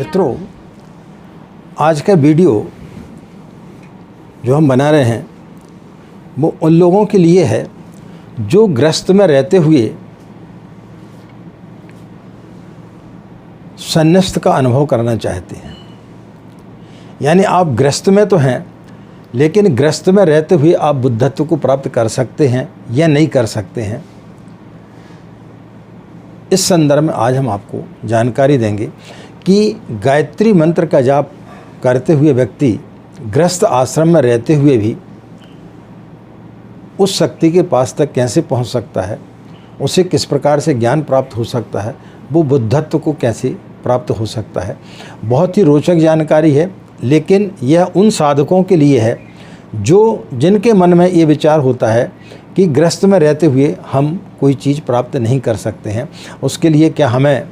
मित्रों, आज का वीडियो जो हम बना रहे हैं वो उन लोगों के लिए है जो गृहस्थ में रहते हुए संन्यास का अनुभव करना चाहते हैं। यानी आप गृहस्थ में तो हैं, लेकिन गृहस्थ में रहते हुए आप बुद्धत्व को प्राप्त कर सकते हैं या नहीं कर सकते हैं। इस संदर्भ में आज हम आपको जानकारी देंगे कि गायत्री मंत्र का जाप करते हुए व्यक्ति गृहस्थ आश्रम में रहते हुए भी उस शक्ति के पास तक कैसे पहुंच सकता है, उसे किस प्रकार से ज्ञान प्राप्त हो सकता है, वो बुद्धत्व को कैसे प्राप्त हो सकता है। बहुत ही रोचक जानकारी है, लेकिन यह उन साधकों के लिए है जिनके मन में ये विचार होता है कि गृहस्थ में रहते हुए हम कोई चीज़ प्राप्त नहीं कर सकते हैं। उसके लिए क्या हमें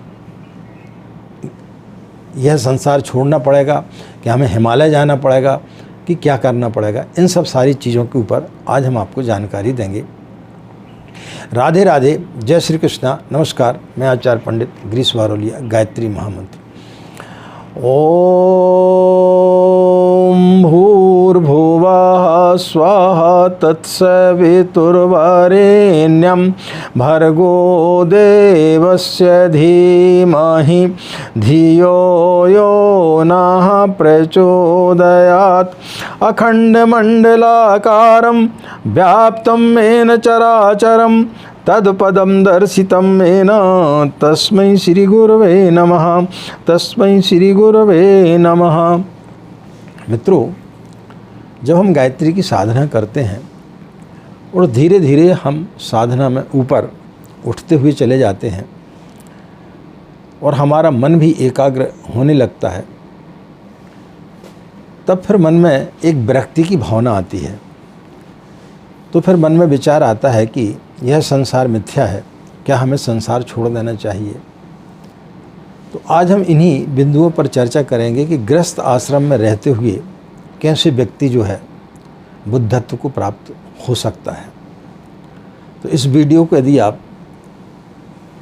यह संसार छोड़ना पड़ेगा, क्या हमें हिमालय जाना पड़ेगा, कि क्या करना पड़ेगा। इन सब सारी चीज़ों के ऊपर आज हम आपको जानकारी देंगे। राधे राधे, जय श्री कृष्णा। नमस्कार, मैं आचार्य पंडित गिरीश वारोलिया। गायत्री महामंत्र। ओम भूर्भुवः स्वाहा तत्सवितुर्वरेण्यं भर्गो देवस्य धीमहि धियो यो नः प्रचोदयात्। अखण्डमण्डलाकारं व्याप्तं येन चराचरं तत्पदं दर्शितं येन तस्मै श्री गुरवे नमः। तस्मै श्री गुरवे नमः। मित्रों, जब हम गायत्री की साधना करते हैं और धीरे धीरे हम साधना में ऊपर उठते हुए चले जाते हैं और हमारा मन भी एकाग्र होने लगता है, तब फिर मन में एक विरक्ति की भावना आती है। तो फिर मन में विचार आता है कि यह संसार मिथ्या है, क्या हमें संसार छोड़ देना चाहिए। तो आज हम इन्हीं बिंदुओं पर चर्चा करेंगे कि गृहस्थ आश्रम में रहते हुए कैसे व्यक्ति जो है बुद्धत्व को प्राप्त हो सकता है। तो इस वीडियो को यदि आप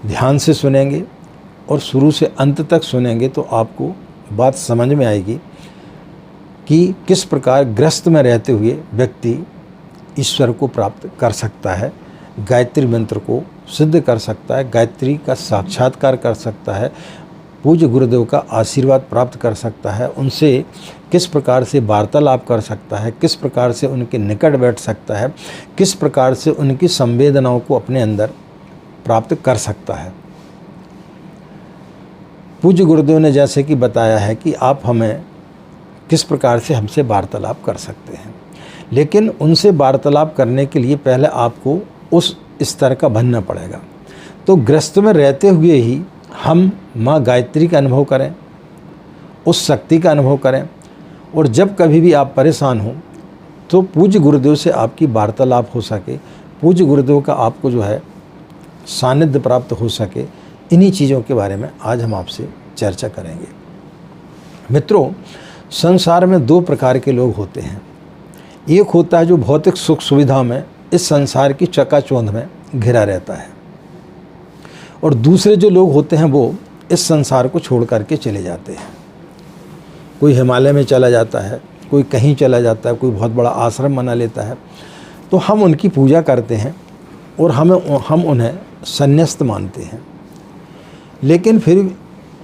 ध्यान से सुनेंगे और शुरू से अंत तक सुनेंगे तो आपको बात समझ में आएगी कि किस प्रकार गृहस्थ में रहते हुए व्यक्ति ईश्वर को प्राप्त कर सकता है, गायत्री मंत्र को सिद्ध कर सकता है, गायत्री का साक्षात्कार कर सकता है, पूज्य गुरुदेव का आशीर्वाद प्राप्त कर सकता है, उनसे किस प्रकार से वार्तालाप कर सकता है, किस प्रकार से उनके निकट बैठ सकता है, किस प्रकार से उनकी संवेदनाओं को अपने अंदर प्राप्त कर सकता है। पूज्य गुरुदेव ने जैसे कि बताया है कि आप हमें किस प्रकार से हमसे वार्तालाप कर सकते हैं, लेकिन उनसे वार्तालाप करने के लिए पहले आपको उस स्तर का बनना पड़ेगा। तो गृहस्थ में रहते हुए ही हम माँ गायत्री का अनुभव करें, उस शक्ति का अनुभव करें, और जब कभी भी आप परेशान हो तो पूज्य गुरुदेव से आपकी वार्तालाप हो सके, पूज्य गुरुदेव का आपको जो है सानिध्य प्राप्त हो सके। इन्हीं चीज़ों के बारे में आज हम आपसे चर्चा करेंगे। मित्रों, संसार में दो प्रकार के लोग होते हैं। एक होता है जो भौतिक सुख सुविधा में इस संसार की चकाचौंध में घिरा रहता है, और दूसरे जो लोग होते हैं वो इस संसार को छोड़ करके चले जाते हैं। कोई हिमालय में चला जाता है, कोई कहीं चला जाता है, कोई बहुत बड़ा आश्रम बना लेता है। तो हम उनकी पूजा करते हैं और हम उन्हें संन्यास्त मानते हैं, लेकिन फिर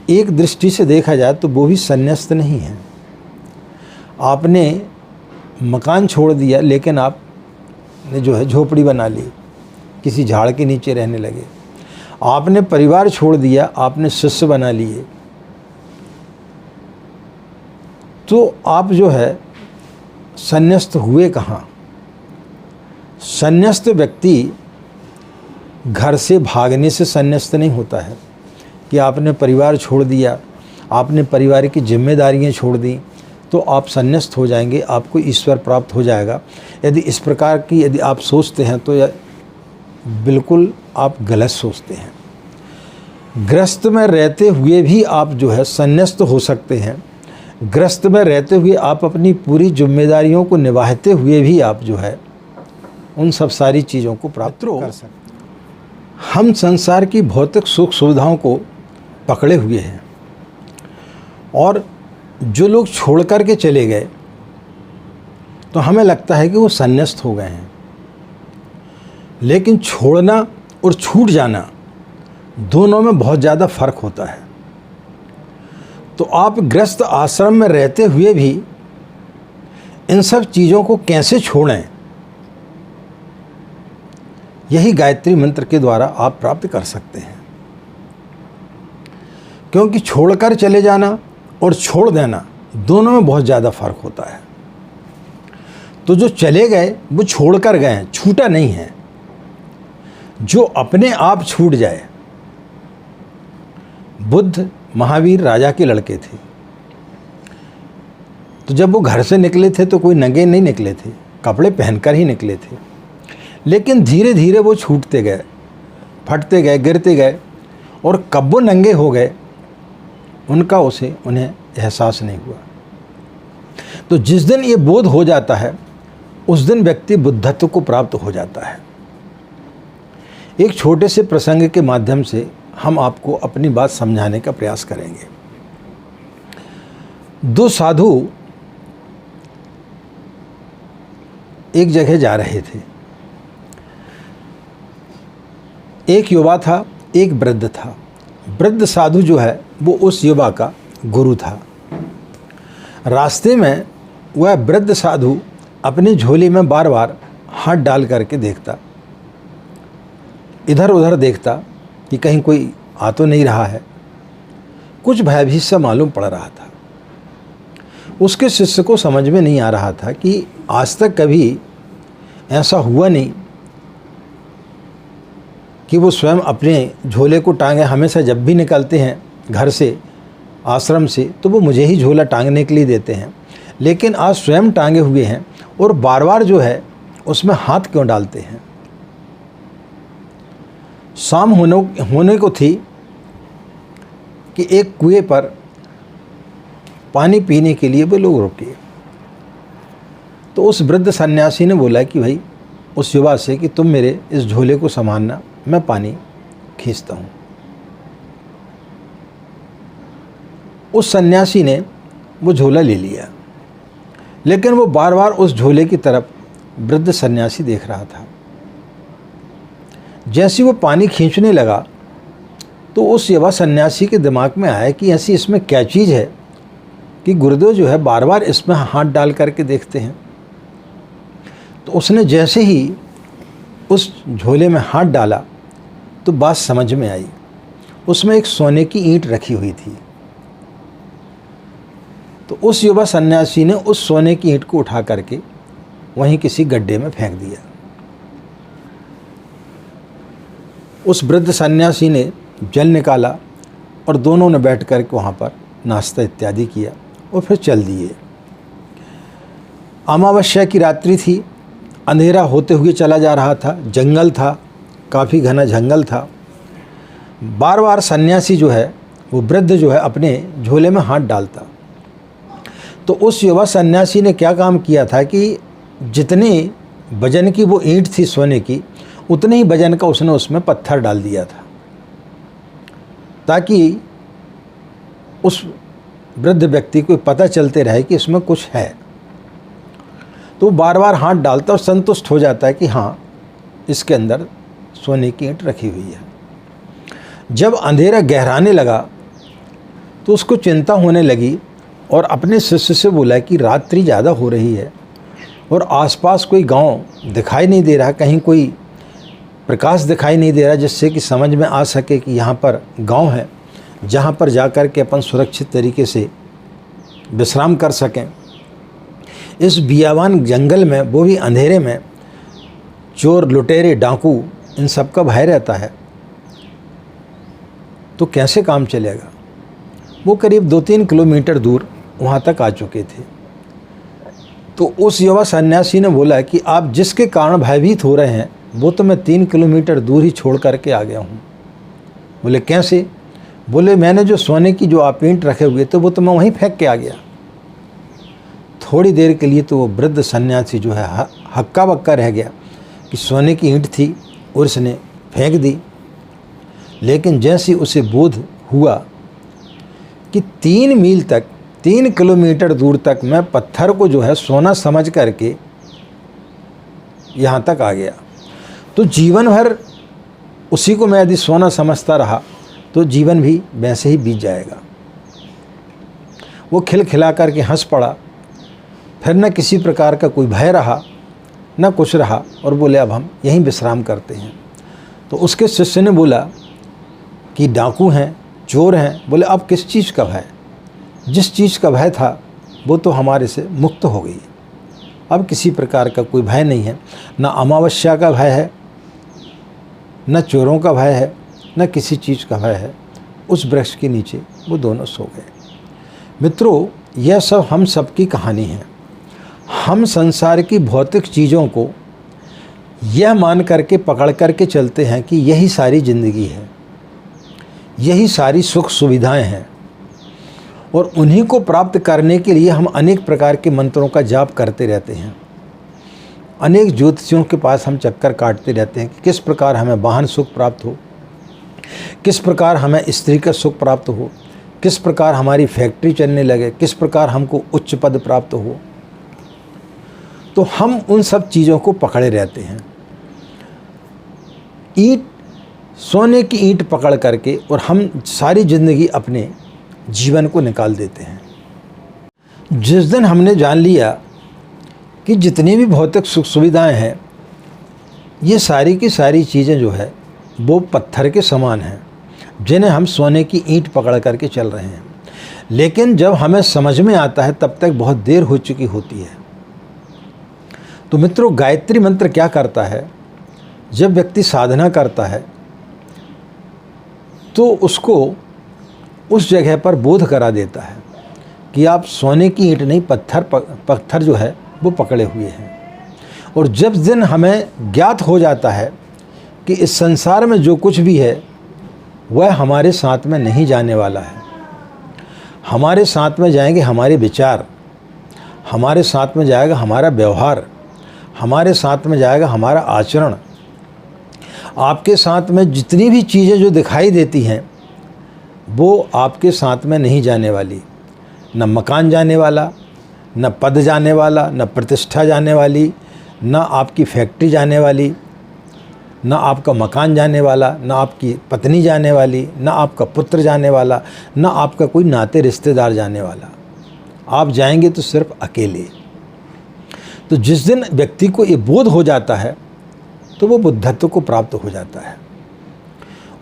एक दृष्टि से देखा जाए तो वो भी संन्यास्त नहीं है। आपने मकान छोड़ दिया, लेकिन आपने जो है झोपड़ी बना ली, किसी झाड़ के नीचे रहने लगे। आपने परिवार छोड़ दिया, आपने शिष्य बना लिए। तो आप जो है संन्यास्त हुए कहाँ। संन्यास्त व्यक्ति घर से भागने से संन्यास्त नहीं होता है कि आपने परिवार छोड़ दिया, आपने परिवार की जिम्मेदारियां छोड़ दी तो आप संन्यास्त हो जाएंगे, आपको ईश्वर प्राप्त हो जाएगा। यदि आप सोचते हैं तो बिल्कुल आप गलत सोचते हैं। गृहस्थ में रहते हुए भी आप जो है संन्यास्त हो सकते हैं। गृहस्थ में रहते हुए आप अपनी पूरी जिम्मेदारियों को निभाते हुए भी आप जो है उन सब सारी चीज़ों को प्राप्त कर सकते हैं। हम संसार की भौतिक सुख सुविधाओं को पकड़े हुए हैं और जो लोग छोड़ कर के चले गए तो हमें लगता है कि वो संन्यास्त हो गए हैं, लेकिन छोड़ना और छूट जाना दोनों में बहुत ज़्यादा फर्क होता है। तो आप गृहस्थ आश्रम में रहते हुए भी इन सब चीज़ों को कैसे छोड़ें, यही गायत्री मंत्र के द्वारा आप प्राप्त कर सकते हैं। क्योंकि छोड़कर चले जाना और छोड़ देना दोनों में बहुत ज़्यादा फर्क होता है। तो जो चले गए वो छोड़कर गए हैं, छूटा नहीं है। जो अपने आप छूट जाए, बुद्ध महावीर राजा के लड़के थे, तो जब वो घर से निकले थे तो कोई नंगे नहीं निकले थे, कपड़े पहनकर ही निकले थे। लेकिन धीरे धीरे वो छूटते गए, फटते गए, गिरते गए, और कब वो नंगे हो गए उनका उन्हें एहसास नहीं हुआ। तो जिस दिन ये बोध हो जाता है उस दिन व्यक्ति बुद्धत्व को प्राप्त हो जाता है। एक छोटे से प्रसंग के माध्यम से हम आपको अपनी बात समझाने का प्रयास करेंगे। दो साधु एक जगह जा रहे थे। एक युवा था, एक वृद्ध था। वृद्ध साधु जो है वो उस युवा का गुरु था। रास्ते में वह वृद्ध साधु अपनी झोली में बार बार हाथ डाल करके देखता, इधर उधर देखता कि कहीं कोई आ तो नहीं रहा है। कुछ भयभीत सा मालूम पड़ रहा था। उसके शिष्य को समझ में नहीं आ रहा था कि आज तक कभी ऐसा हुआ नहीं कि वो स्वयं अपने झोले को टांगे। हमेशा जब भी निकलते हैं घर से, आश्रम से, तो वो मुझे ही झोला टांगने के लिए देते हैं, लेकिन आज स्वयं टांगे हुए हैं और बार बार जो है उसमें हाथ क्यों डालते हैं। शाम होने को थी कि एक कुएं पर पानी पीने के लिए वो लोग रुके। तो उस वृद्ध सन्यासी ने बोला कि भाई उस युवा से कि तुम मेरे इस झोले को संभालना, मैं पानी खींचता हूँ। उस सन्यासी ने वो झोला ले लिया, लेकिन वो बार बार उस झोले की तरफ वृद्ध सन्यासी देख रहा था। जैसे वो पानी खींचने लगा तो उस युवा सन्यासी के दिमाग में आया कि ऐसी इसमें क्या चीज़ है कि गुरुदेव जो है बार बार इसमें हाथ डाल करके देखते हैं। तो उसने जैसे ही उस झोले में हाथ डाला तो बात समझ में आई। उसमें एक सोने की ईंट रखी हुई थी। तो उस युवा सन्यासी ने उस सोने की ईंट को उठा करके वहीं किसी गड्ढे में फेंक दिया। उस वृद्ध सन्यासी ने जल निकाला और दोनों ने बैठ कर के वहाँ पर नाश्ता इत्यादि किया और फिर चल दिए। अमावस्या की रात्रि थी, अंधेरा होते हुए चला जा रहा था। जंगल था, काफ़ी घना जंगल था। बार बार सन्यासी जो है वो वृद्ध जो है अपने झोले में हाथ डालता। तो उस युवा सन्यासी ने क्या काम किया था कि जितने वजन की वो ईंट थी सोने की, उतने ही वजन का उसने उसमें पत्थर डाल दिया था, ताकि उस वृद्ध व्यक्ति को पता चलते रहे कि इसमें कुछ है। तो बार बार हाथ डालता और संतुष्ट हो जाता है कि हाँ, इसके अंदर सोने की ईंट रखी हुई है। जब अंधेरा गहराने लगा तो उसको चिंता होने लगी और अपने शिष्य से बोला कि रात्रि ज़्यादा हो रही है और आसपास कोई गांव दिखाई नहीं दे रहा, कहीं कोई प्रकाश दिखाई नहीं दे रहा जिससे कि समझ में आ सके कि यहाँ पर गांव है, जहाँ पर जाकर के अपन सुरक्षित तरीके से विश्राम कर सकें। इस बियावान जंगल में, वो भी अंधेरे में, चोर, लुटेरे, डाकू, इन सब का भय रहता है, तो कैसे काम चलेगा। वो करीब 2-3 किलोमीटर दूर वहाँ तक आ चुके थे। तो उस युवा सन्यासी ने बोला कि आप जिसके कारण भयभीत हो रहे हैं वो तो मैं 3 किलोमीटर दूर ही छोड़ करके आ गया हूँ। बोले कैसे? बोले मैंने जो सोने की जो आप ईंट रखे हुए थे वो तो मैं वहीं फेंक के आ गया। थोड़ी देर के लिए तो वो वृद्ध सन्यासी जो है हक्का बक्का रह गया कि सोने की ईंट थी और उसने फेंक दी। लेकिन जैसे उसे बोध हुआ कि 3 मील तक, 3 किलोमीटर दूर तक मैं पत्थर को जो है सोना समझ करके यहाँ तक आ गया। तो जीवन भर उसी को मैं यदि सोना समझता रहा तो जीवन भी वैसे ही बीत जाएगा। वो खिलखिला करके हंस पड़ा, फिर न किसी प्रकार का कोई भय रहा न कुछ रहा, और बोले अब हम यहीं विश्राम करते हैं। तो उसके शिष्य ने बोला कि डाकू हैं, चोर हैं। बोले अब किस चीज़ का भय? जिस चीज़ का भय था वो तो हमारे से मुक्त हो गई, अब किसी प्रकार का कोई भय नहीं है। न अमावस्या का भय है, न चोरों का भय है, न किसी चीज़ का भय है। उस वृक्ष के नीचे वो दोनों सो गए। मित्रों, यह सब हम सब की कहानी है। हम संसार की भौतिक चीज़ों को यह मान करके पकड़ करके चलते हैं कि यही सारी ज़िंदगी है, यही सारी सुख सुविधाएं हैं, और उन्हीं को प्राप्त करने के लिए हम अनेक प्रकार के मंत्रों का जाप करते रहते हैं। अनेक ज्योतिषियों के पास हम चक्कर काटते रहते हैं कि किस प्रकार हमें वाहन सुख प्राप्त हो, किस प्रकार हमें स्त्री का सुख प्राप्त हो, किस प्रकार हमारी फैक्ट्री चलने लगे, किस प्रकार हमको उच्च पद प्राप्त हो। तो हम उन सब चीज़ों को पकड़े रहते हैं। ईंट, सोने की ईंट पकड़ करके, और हम सारी ज़िंदगी अपने जीवन को निकाल देते हैं। जिस दिन हमने जान लिया कि जितनी भी भौतिक सुख सुविधाएं हैं, ये सारी की सारी चीज़ें जो है वो पत्थर के समान हैं, जिन्हें हम सोने की ईंट पकड़ करके चल रहे हैं। लेकिन जब हमें समझ में आता है तब तक बहुत देर हो चुकी होती है। तो मित्रों, गायत्री मंत्र क्या करता है? जब व्यक्ति साधना करता है तो उसको उस जगह पर बोध करा देता है कि आप सोने की ईंट नहीं, पत्थर जो है वो पकड़े हुए हैं। और जब दिन हमें ज्ञात हो जाता है कि इस संसार में जो कुछ भी है वह हमारे साथ में नहीं जाने वाला है, हमारे साथ में जाएंगे हमारे विचार, हमारे साथ में जाएगा हमारा व्यवहार, हमारे साथ में जाएगा हमारा आचरण। आपके साथ में जितनी भी चीज़ें जो दिखाई देती हैं वो आपके साथ में नहीं जाने वाली। न मकान जाने वाला, न पद जाने वाला, न प्रतिष्ठा जाने वाली, न आपकी फैक्ट्री जाने वाली, न आपका मकान जाने वाला, न आपकी पत्नी जाने वाली, न आपका पुत्र जाने वाला, न आपका कोई नाते रिश्तेदार जाने वाला। आप जाएंगे तो सिर्फ अकेले। तो जिस दिन व्यक्ति को ये बोध हो जाता है तो वो बुद्धत्व को प्राप्त हो जाता है।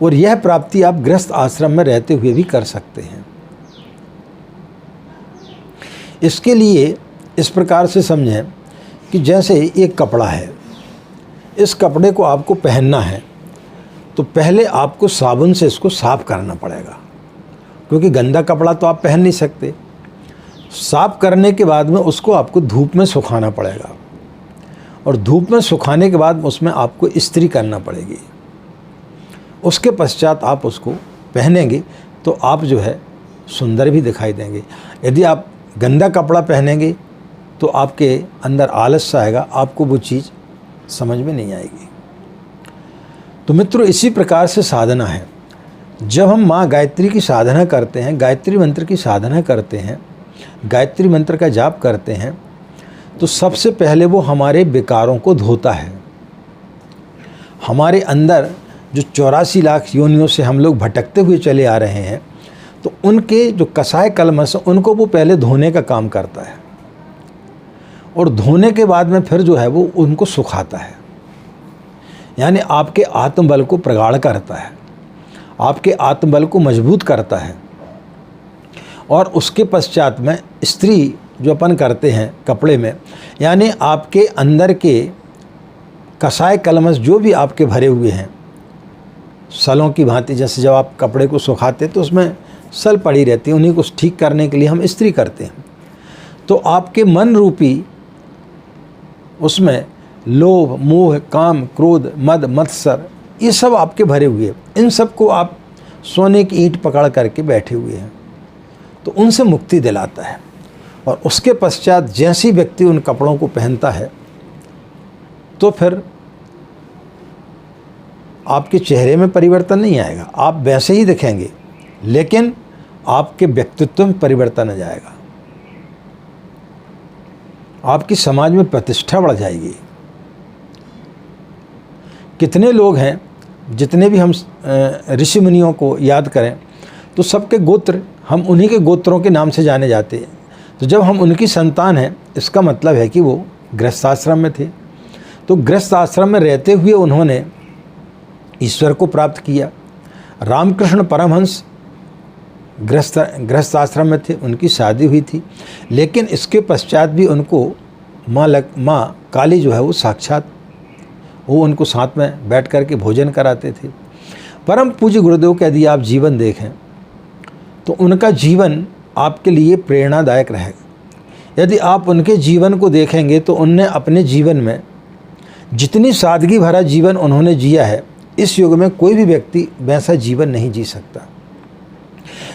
और यह प्राप्ति आप गृहस्थ आश्रम में रहते हुए भी कर सकते हैं। इसके लिए इस प्रकार से समझें कि जैसे एक कपड़ा है, इस कपड़े को आपको पहनना है तो पहले आपको साबुन से इसको साफ करना पड़ेगा, क्योंकि गंदा कपड़ा तो आप पहन नहीं सकते। साफ करने के बाद में उसको आपको धूप में सुखाना पड़ेगा, और धूप में सुखाने के बाद उसमें आपको इस्त्री करना पड़ेगी। उसके पश्चात आप उसको पहनेंगे तो आप जो है सुंदर भी दिखाई देंगे। यदि आप गंदा कपड़ा पहनेंगे तो आपके अंदर आलस आएगा, आपको वो चीज़ समझ में नहीं आएगी। तो मित्रों, इसी प्रकार से साधना है। जब हम माँ गायत्री की साधना करते हैं, गायत्री मंत्र की साधना करते हैं, गायत्री मंत्र का जाप करते हैं, तो सबसे पहले वो हमारे विकारों को धोता है। हमारे अंदर जो 84 लाख योनियों से हम लोग भटकते हुए चले आ रहे हैं, तो उनके जो कसाय कलमश उनको वो पहले धोने का काम करता है, और धोने के बाद में फिर जो है वो उनको सुखाता है। यानी आपके आत्मबल को प्रगाढ़ करता है, आपके आत्मबल को मजबूत करता है। और उसके पश्चात में इस्त्री जो अपन करते हैं कपड़े में, यानी आपके अंदर के कसाय कलमश जो भी आपके भरे हुए हैं, सलों की भांति, जैसे जब आप कपड़े को सुखाते तो उसमें सल पड़ी रहती है, उन्हीं को ठीक करने के लिए हम इस्त्री करते हैं। तो आपके मन रूपी उसमें लोभ, मोह, काम, क्रोध, मद, मत्सर, ये सब आपके भरे हुए, इन सब को आप सोने की ईंट पकड़ करके बैठे हुए हैं, तो उनसे मुक्ति दिलाता है। और उसके पश्चात जैसे व्यक्ति उन कपड़ों को पहनता है तो फिर आपके चेहरे में परिवर्तन नहीं आएगा, आप वैसे ही दिखेंगे, लेकिन आपके व्यक्तित्व में परिवर्तन आ जाएगा, आपकी समाज में प्रतिष्ठा बढ़ जाएगी। कितने लोग हैं, जितने भी हम ऋषि मुनियों को याद करें तो सबके गोत्र हम उन्हीं के गोत्रों के नाम से जाने जाते हैं। तो जब हम उनकी संतान हैं, इसका मतलब है कि वो गृहस्थाश्रम में थे। तो गृहस्थाश्रम में रहते हुए उन्होंने ईश्वर को प्राप्त किया। रामकृष्ण परमहंस गृहस्थाश्रम में थे, उनकी शादी हुई थी, लेकिन इसके पश्चात भी उनको माँ काली जो है वो साक्षात, वो उनको साथ में बैठ कर के भोजन कराते थे। परम पूज्य गुरुदेव का यदि आप जीवन देखें तो उनका जीवन आपके लिए प्रेरणादायक रहेगा। यदि आप उनके जीवन को देखेंगे तो उनने अपने जीवन में जितनी सादगी भरा जीवन उन्होंने जिया है, इस युग में कोई भी व्यक्ति वैसा जीवन नहीं जी सकता।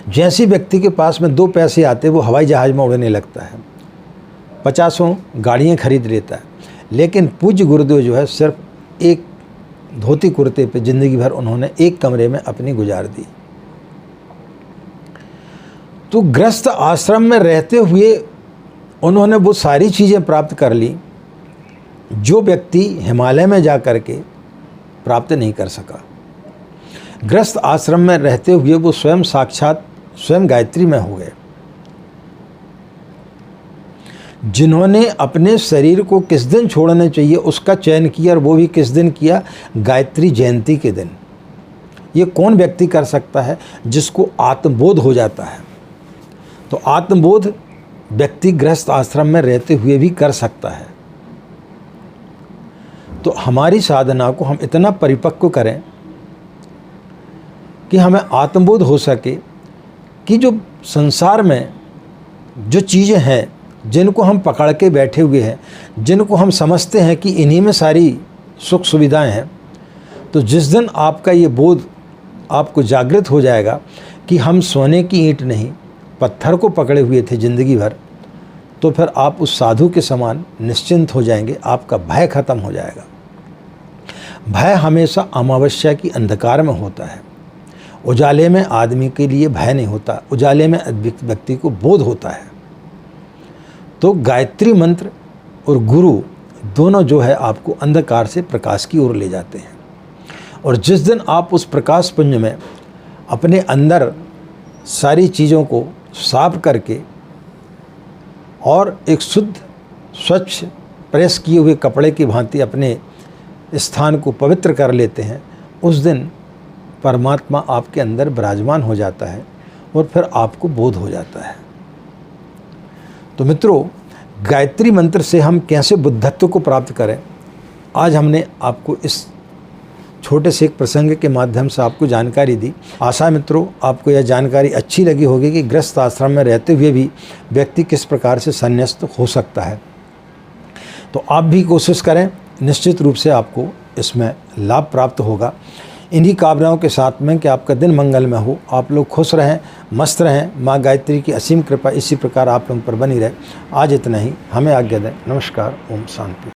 जैसे व्यक्ति के पास में 2 पैसे आते वो हवाई जहाज़ में उड़ने लगता है, 50 गाड़ियाँ खरीद लेता है, लेकिन पूज्य गुरुदेव जो है सिर्फ एक धोती कुर्ते पे ज़िंदगी भर उन्होंने एक कमरे में अपनी गुजार दी। तो गृहस्थ आश्रम में रहते हुए उन्होंने वो सारी चीज़ें प्राप्त कर ली जो व्यक्ति हिमालय में जा कर के प्राप्त नहीं कर सका। गृहस्थ आश्रम में रहते हुए वो स्वयं साक्षात स्वयं गायत्री में हो गए। जिन्होंने अपने शरीर को किस दिन छोड़ना चाहिए उसका चयन किया, और वो भी किस दिन किया, गायत्री जयंती के दिन। ये कौन व्यक्ति कर सकता है? जिसको आत्मबोध हो जाता है। तो आत्मबोध व्यक्ति गृहस्थ आश्रम में रहते हुए भी कर सकता है। तो हमारी साधना को हम इतना परिपक्व करें कि हमें आत्मबोध हो सके कि जो संसार में जो चीज़ें हैं जिनको हम पकड़ के बैठे हुए हैं, जिनको हम समझते हैं कि इन्हीं में सारी सुख सुविधाएं हैं, तो जिस दिन आपका ये बोध आपको जागृत हो जाएगा कि हम सोने की ईंट नहीं पत्थर को पकड़े हुए थे ज़िंदगी भर, तो फिर आप उस साधु के समान निश्चिंत हो जाएंगे, आपका भय खत्म हो जाएगा। भय हमेशा अमावस्या की अंधकार में होता है, उजाले में आदमी के लिए भय नहीं होता, उजाले में व्यक्ति को बोध होता है। तो गायत्री मंत्र और गुरु दोनों जो है आपको अंधकार से प्रकाश की ओर ले जाते हैं। और जिस दिन आप उस प्रकाश पुंज में अपने अंदर सारी चीज़ों को साफ करके और एक शुद्ध स्वच्छ प्रेस किए हुए कपड़े की भांति अपने स्थान को पवित्र कर लेते हैं, उस दिन परमात्मा आपके अंदर विराजमान हो जाता है और फिर आपको बोध हो जाता है। तो मित्रों, गायत्री मंत्र से हम कैसे बुद्धत्व को प्राप्त करें, आज हमने आपको इस छोटे से एक प्रसंग के माध्यम से आपको जानकारी दी। आशा मित्रों आपको यह जानकारी अच्छी लगी होगी कि गृहस्थ आश्रम में रहते हुए भी व्यक्ति किस प्रकार से संन्यास्त हो सकता है। तो आप भी कोशिश करें, निश्चित रूप से आपको इसमें लाभ प्राप्त होगा। इन्हीं कामनाओं के साथ में कि आपका दिन मंगलमय हो, आप लोग खुश रहें, मस्त रहें, माँ गायत्री की असीम कृपा इसी प्रकार आप लोगों पर बनी रहे। आज इतना ही, हमें आज्ञा दें। नमस्कार, ओम शांति।